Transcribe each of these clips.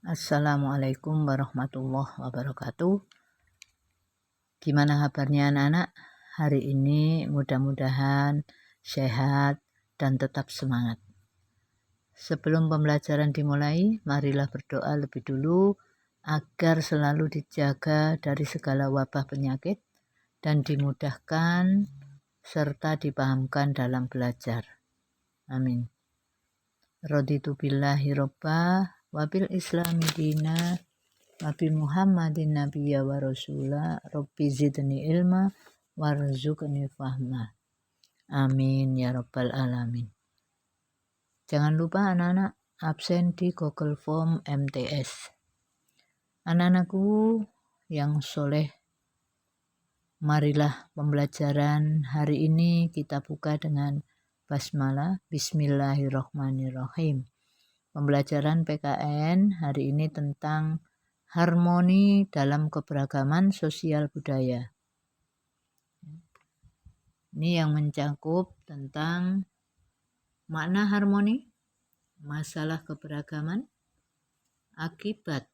Assalamualaikum warahmatullahi wabarakatuh. Gimana kabarnya anak-anak? Hari ini mudah-mudahan sehat dan tetap semangat. Sebelum pembelajaran dimulai, marilah berdoa lebih dulu agar selalu dijaga dari segala wabah penyakit dan dimudahkan serta dipahamkan dalam belajar. Amin. Raditu billahi robba wabil islami dina Nabi Muhammadin Nabiyya wa Rasula Rabbi zidni ilma warzuqni fahma. Amin ya rabbal alamin. Jangan lupa anak-anak absen di Google Form MTS. Anak-anakku yang soleh, marilah pembelajaran hari ini kita buka dengan basmalah. Bismillahirrahmanirrahim. Pembelajaran PKN hari ini tentang harmoni dalam keberagaman sosial budaya. Ini yang mencakup tentang makna harmoni, masalah keberagaman, akibat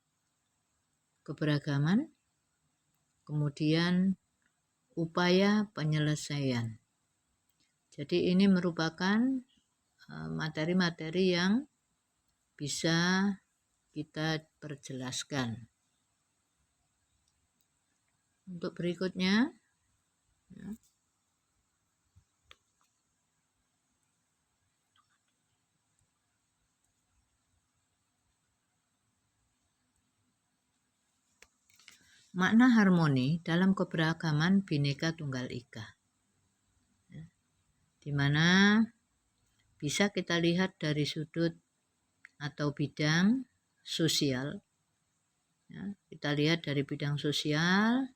keberagaman, kemudian upaya penyelesaian. Jadi ini merupakan materi-materi yang bisa kita perjelaskan. Untuk berikutnya, makna harmoni dalam keberagaman Bhinneka Tunggal Ika, di mana bisa kita lihat dari sudut atau bidang sosial. Kita lihat dari bidang sosial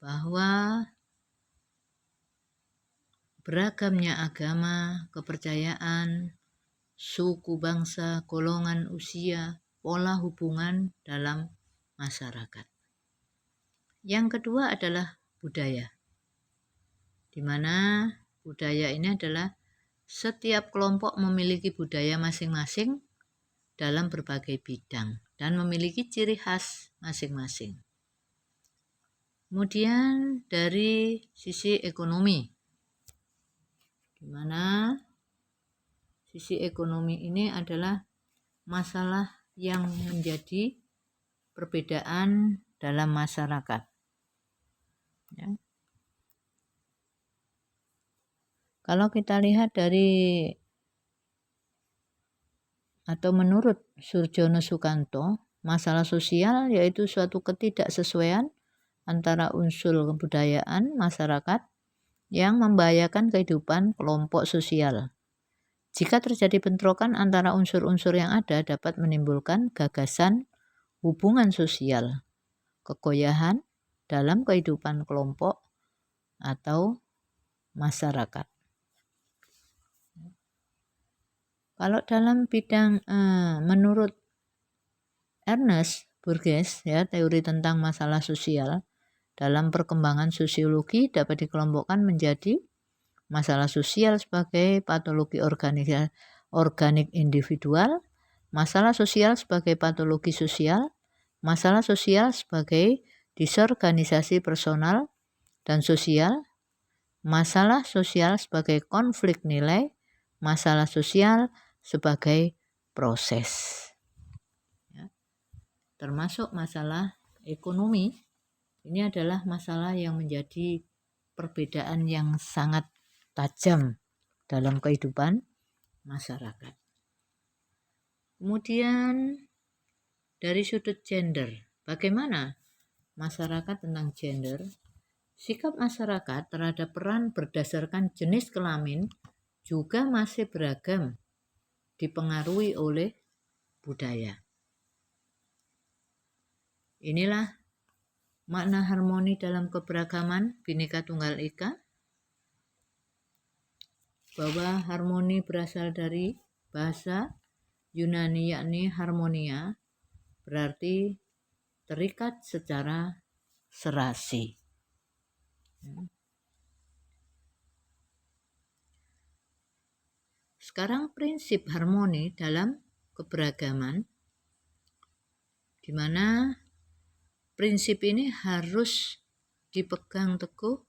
bahwa beragamnya agama, kepercayaan, suku, bangsa, golongan usia, pola hubungan dalam masyarakat. Yang kedua adalah budaya, di mana budaya ini adalah setiap kelompok memiliki budaya masing-masing dalam berbagai bidang dan memiliki ciri khas masing-masing. Kemudian dari sisi ekonomi, di mana sisi ekonomi ini adalah masalah yang menjadi perbedaan dalam masyarakat. Ya. Kalau kita lihat dari atau menurut Surjono Sukanto, masalah sosial yaitu suatu ketidaksesuaian antara unsur kebudayaan masyarakat yang membahayakan kehidupan kelompok sosial. Jika terjadi bentrokan antara unsur-unsur yang ada dapat menimbulkan gagasan hubungan sosial, kegoyahan dalam kehidupan kelompok atau masyarakat. Kalau dalam bidang menurut Ernest Burgess, ya, teori tentang masalah sosial dalam perkembangan sosiologi dapat dikelompokkan menjadi masalah sosial sebagai patologi organik individual, masalah sosial sebagai patologi sosial, masalah sosial sebagai disorganisasi personal dan sosial, masalah sosial sebagai konflik nilai, masalah sosial sebagai proses. Ya. Termasuk masalah ekonomi, ini adalah masalah yang menjadi perbedaan yang sangat tajam dalam kehidupan masyarakat. Kemudian dari sudut gender, bagaimana masyarakat tentang gender? Sikap masyarakat terhadap peran berdasarkan jenis kelamin juga masih beragam, dipengaruhi oleh budaya. Inilah makna harmoni dalam keberagaman Bhinneka Tunggal Ika, bahwa harmoni berasal dari bahasa Yunani yakni harmonia, berarti terikat secara serasi. Sekarang prinsip harmoni dalam keberagaman di mana prinsip ini harus dipegang teguh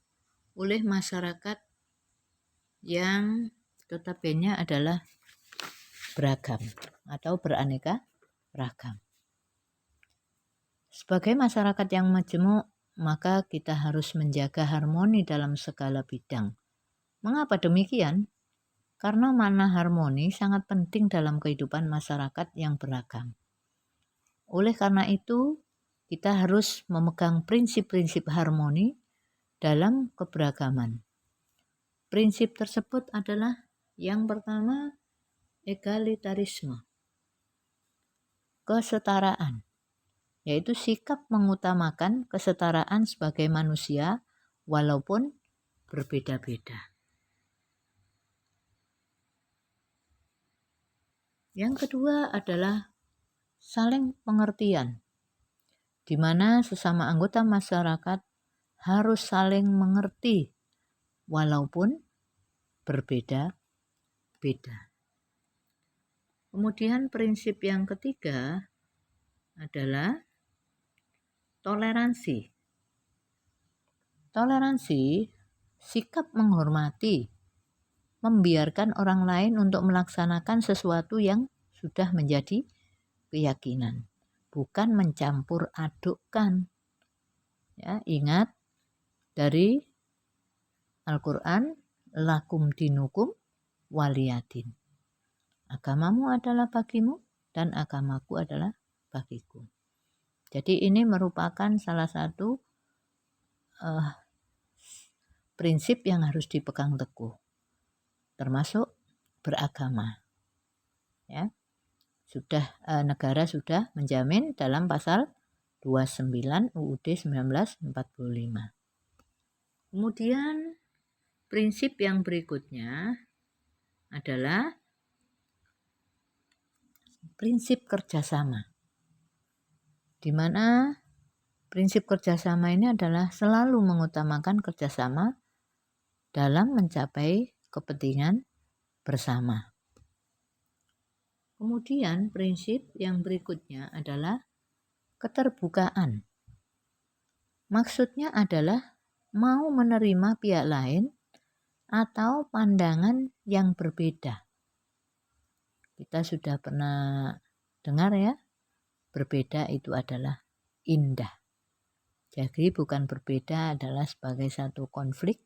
oleh masyarakat yang notabene adalah beragam atau beraneka ragam. Sebagai masyarakat yang majemuk, maka kita harus menjaga harmoni dalam segala bidang. Mengapa demikian? Karena makna harmoni sangat penting dalam kehidupan masyarakat yang beragam. Oleh karena itu, kita harus memegang prinsip-prinsip harmoni dalam keberagaman. Prinsip tersebut adalah yang pertama, egalitarisme, kesetaraan, yaitu sikap mengutamakan kesetaraan sebagai manusia walaupun berbeda-beda. Yang kedua adalah saling pengertian, di mana sesama anggota masyarakat harus saling mengerti walaupun berbeda-beda. Kemudian prinsip yang ketiga adalah toleransi. Toleransi, sikap menghormati, membiarkan orang lain untuk melaksanakan sesuatu yang sudah menjadi keyakinan, bukan mencampur adukkan. Ya, ingat dari Al-Quran, lakum dinukum waliyadin. Agamamu adalah bagimu dan agamaku adalah bagiku. Jadi ini merupakan salah satu prinsip yang harus dipegang teguh, termasuk beragama. Ya, negara sudah menjamin dalam pasal 29 UUD 1945. Kemudian prinsip yang berikutnya adalah prinsip kerjasama, di mana prinsip kerjasama ini adalah selalu mengutamakan kerjasama dalam mencapai kepentingan bersama. Kemudian prinsip yang berikutnya adalah keterbukaan. Maksudnya adalah mau menerima pihak lain atau pandangan yang berbeda. Kita sudah pernah dengar ya, berbeda itu adalah indah. Jadi bukan berbeda adalah sebagai satu konflik,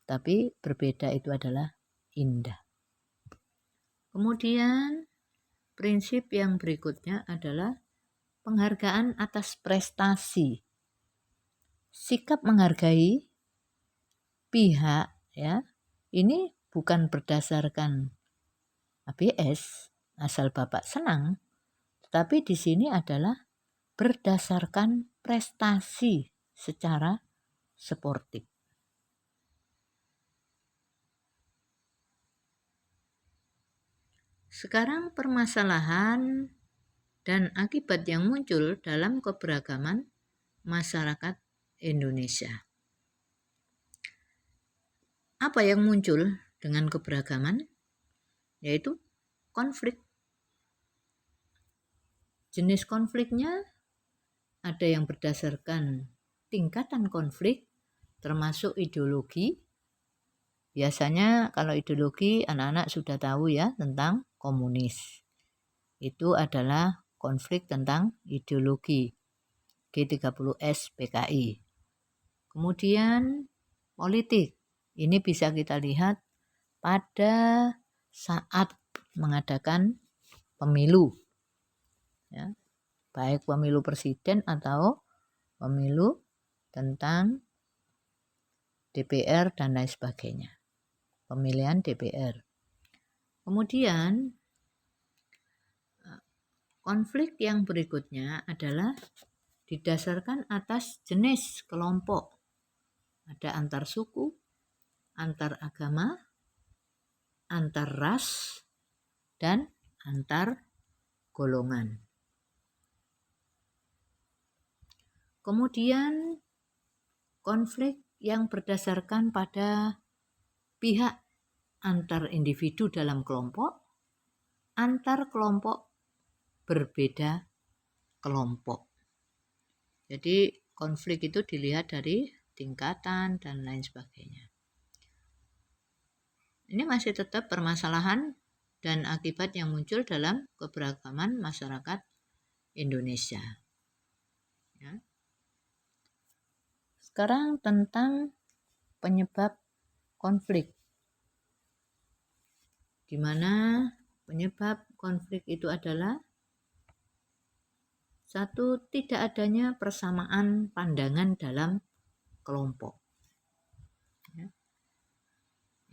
tapi berbeda itu adalah indah. Kemudian prinsip yang berikutnya adalah penghargaan atas prestasi. Sikap menghargai pihak, ya, ini bukan berdasarkan ABS asal Bapak senang, tetapi di sini adalah berdasarkan prestasi secara sportif. Sekarang permasalahan dan akibat yang muncul dalam keberagaman masyarakat Indonesia. Apa yang muncul dengan keberagaman? Yaitu konflik. Jenis konfliknya ada yang berdasarkan tingkatan konflik, termasuk ideologi. Biasanya kalau ideologi anak-anak sudah tahu ya tentang komunis. Itu adalah konflik tentang ideologi G30S PKI. Kemudian politik. Ini bisa kita lihat pada saat mengadakan pemilu, ya, baik pemilu presiden atau pemilu tentang DPR dan lain sebagainya, pemilihan DPR. Kemudian konflik yang berikutnya adalah didasarkan atas jenis kelompok. Ada antar suku, antar agama, antar ras, dan antar golongan. Kemudian konflik yang berdasarkan pada pihak antar individu dalam kelompok, antar kelompok berbeda kelompok. Jadi konflik itu dilihat dari tingkatan dan lain sebagainya. Ini masih tetap permasalahan dan akibat yang muncul dalam keberagaman masyarakat Indonesia. Ya. Sekarang tentang penyebab konflik. Di mana penyebab konflik itu adalah satu, tidak adanya persamaan pandangan dalam kelompok. Ya.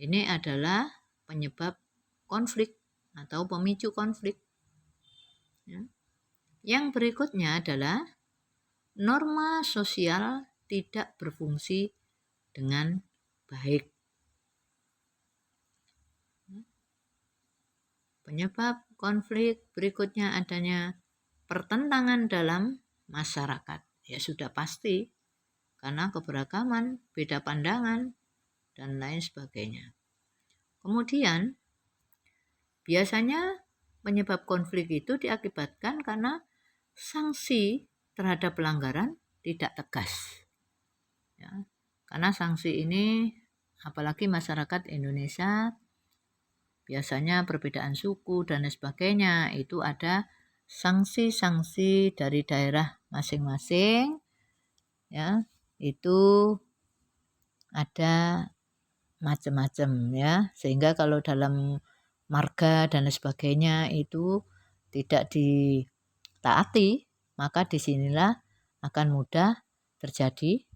Ini adalah penyebab konflik atau pemicu konflik. Ya. Yang berikutnya adalah norma sosial tidak berfungsi dengan baik. Penyebab konflik berikutnya adanya pertentangan dalam masyarakat. Ya sudah pasti, karena keberagaman, beda pandangan, dan lain sebagainya. Kemudian, biasanya penyebab konflik itu diakibatkan karena sanksi terhadap pelanggaran tidak tegas. Ya, karena sanksi ini, apalagi masyarakat Indonesia, biasanya perbedaan suku dan lain sebagainya, itu ada sanksi-sanksi dari daerah masing-masing, ya, itu ada macam-macam ya, sehingga kalau dalam marga dan lain sebagainya itu tidak ditaati, maka disinilah akan mudah terjadi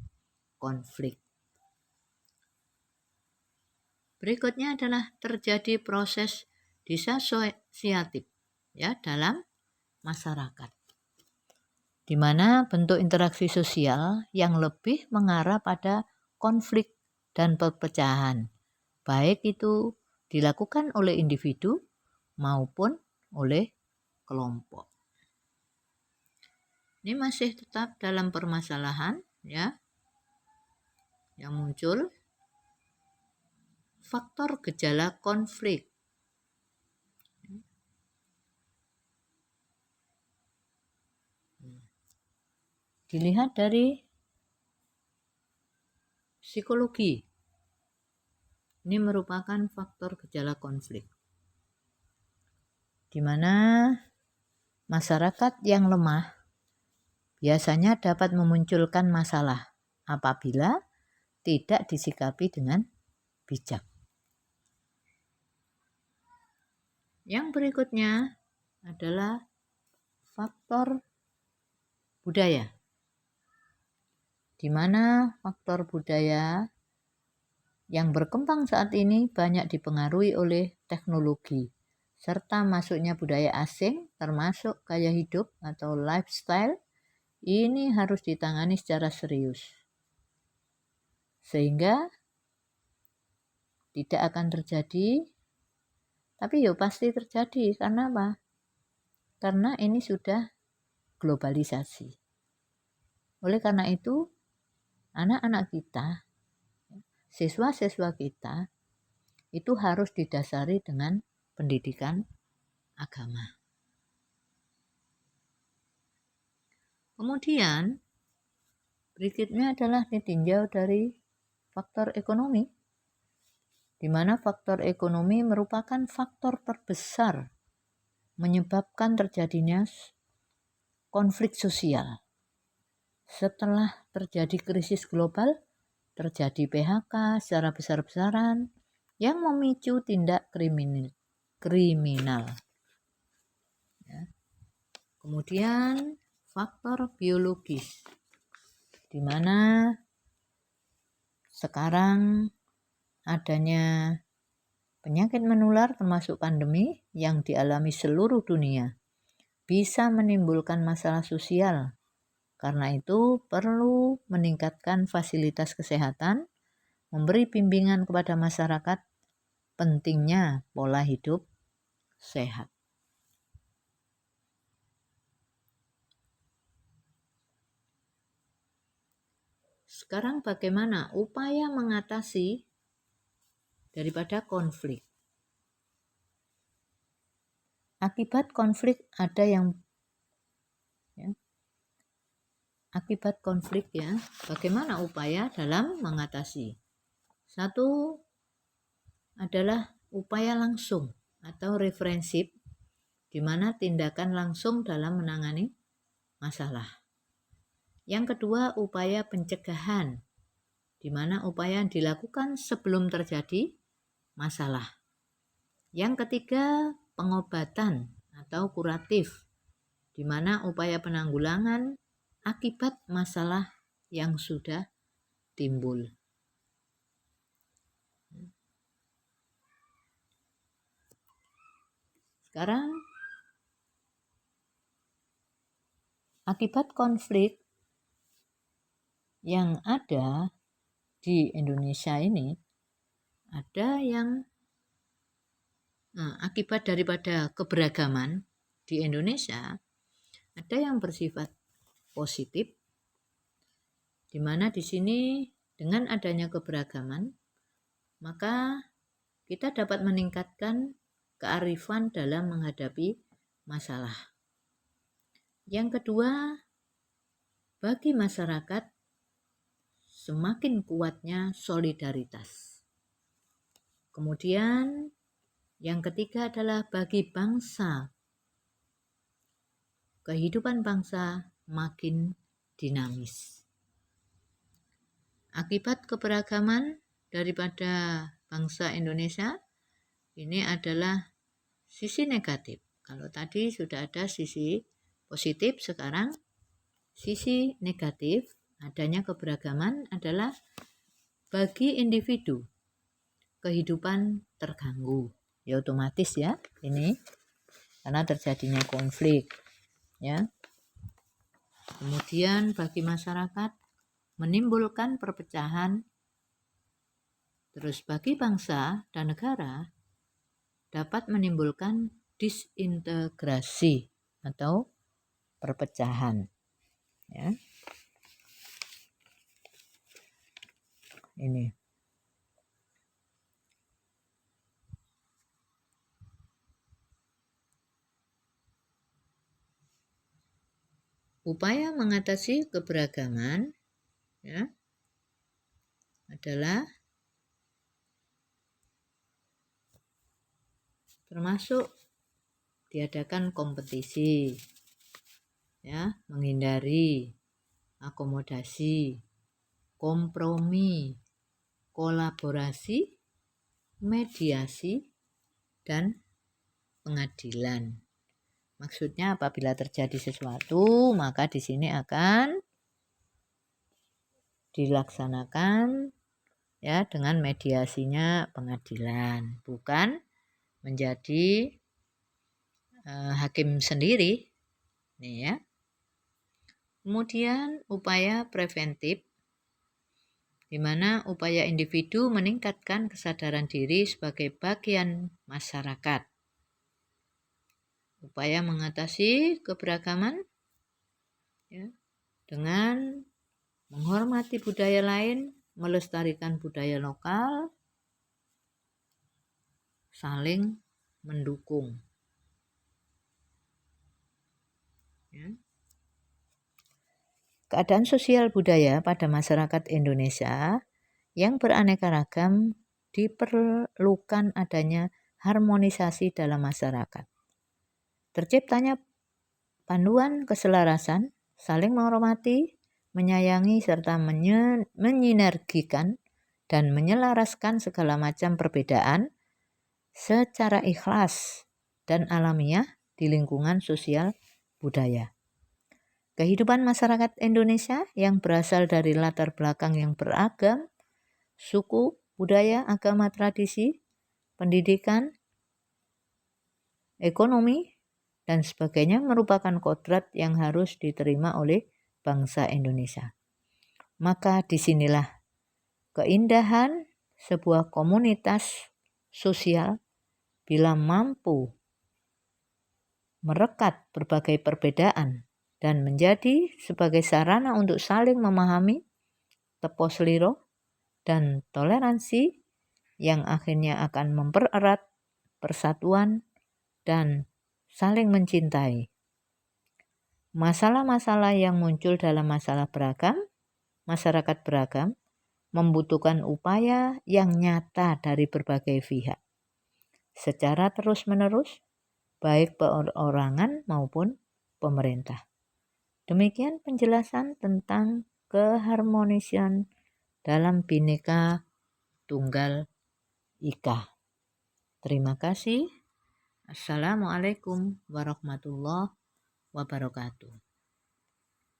konflik. Berikutnya adalah terjadi proses disosiatif ya dalam masyarakat, di mana bentuk interaksi sosial yang lebih mengarah pada konflik dan perpecahan, baik itu dilakukan oleh individu maupun oleh kelompok. Ini masih tetap dalam permasalahan ya yang muncul. Faktor gejala konflik. Dilihat dari psikologi. Ini merupakan faktor gejala konflik, di mana masyarakat yang lemah biasanya dapat memunculkan masalah apabila tidak disikapi dengan bijak. Yang berikutnya adalah faktor budaya, di mana faktor budaya yang berkembang saat ini banyak dipengaruhi oleh teknologi, serta masuknya budaya asing termasuk gaya hidup atau lifestyle. Ini harus ditangani secara serius, sehingga tidak akan terjadi, tapi pasti terjadi. Karena apa? Karena ini sudah globalisasi. Oleh karena itu, anak-anak kita, siswa-siswa kita, itu harus didasari dengan pendidikan agama. Kemudian, berikutnya adalah ditinjau dari faktor ekonomi, di mana faktor ekonomi merupakan faktor terbesar menyebabkan terjadinya konflik sosial. Setelah terjadi krisis global, terjadi PHK secara besar-besaran yang memicu tindak kriminal. Ya. Kemudian faktor biologis, di mana sekarang adanya penyakit menular termasuk pandemi yang dialami seluruh dunia bisa menimbulkan masalah sosial. Karena itu perlu meningkatkan fasilitas kesehatan, memberi bimbingan kepada masyarakat pentingnya pola hidup sehat. Sekarang bagaimana upaya mengatasi daripada konflik? Akibat konflik ada yang akibat konflik ya. Bagaimana upaya dalam mengatasi? Satu adalah upaya langsung atau referensif, di mana tindakan langsung dalam menangani masalah. Yang kedua, upaya pencegahan, di mana upaya yang dilakukan sebelum terjadi masalah. Yang ketiga, pengobatan atau kuratif, di mana upaya penanggulangan akibat masalah yang sudah timbul. Sekarang, akibat konflik yang ada di Indonesia ini, ada yang akibat daripada keberagaman di Indonesia, ada yang bersifat positif, di mana di sini dengan adanya keberagaman, maka kita dapat meningkatkan kearifan dalam menghadapi masalah. Yang kedua, bagi masyarakat semakin kuatnya solidaritas. Kemudian yang ketiga adalah bagi bangsa, kehidupan bangsa makin dinamis. Akibat keberagaman daripada bangsa Indonesia ini adalah sisi negatif. Kalau tadi sudah ada sisi positif, sekarang sisi negatif adanya keberagaman adalah bagi individu kehidupan terganggu. Ya otomatis ya ini karena terjadinya konflik ya. Kemudian bagi masyarakat menimbulkan perpecahan. Terus bagi bangsa dan negara dapat menimbulkan disintegrasi atau perpecahan ya. Ini upaya mengatasi keberagaman ya adalah termasuk diadakan kompetisi ya, menghindari akomodasi, kompromi, kolaborasi, mediasi, dan pengadilan. Maksudnya apabila terjadi sesuatu, maka di sini akan dilaksanakan ya dengan mediasinya pengadilan, bukan menjadi hakim sendiri. Nih ya. Kemudian upaya preventif, di mana upaya individu meningkatkan kesadaran diri sebagai bagian masyarakat. Upaya mengatasi keberagaman ya, dengan menghormati budaya lain, melestarikan budaya lokal, saling mendukung. Ya. Keadaan sosial budaya pada masyarakat Indonesia yang beraneka ragam diperlukan adanya harmonisasi dalam masyarakat. Terciptanya panduan keselarasan, saling menghormati, menyayangi, serta menyinergikan dan menyelaraskan segala macam perbedaan secara ikhlas dan alamiah di lingkungan sosial budaya. Kehidupan masyarakat Indonesia yang berasal dari latar belakang yang beragam, suku, budaya, agama, tradisi, pendidikan, ekonomi, dan sebagainya merupakan kodrat yang harus diterima oleh bangsa Indonesia. Maka disinilah keindahan sebuah komunitas sosial bila mampu merekat berbagai perbedaan dan menjadi sebagai sarana untuk saling memahami, teposliro, dan toleransi yang akhirnya akan mempererat persatuan dan saling mencintai. Masalah-masalah yang muncul dalam masyarakat beragam membutuhkan upaya yang nyata dari berbagai pihak secara terus-menerus, baik perorangan maupun pemerintah. Demikian penjelasan tentang keharmonisan dalam Bhinneka Tunggal Ika. Terima kasih. Assalamualaikum warahmatullahi wabarakatuh.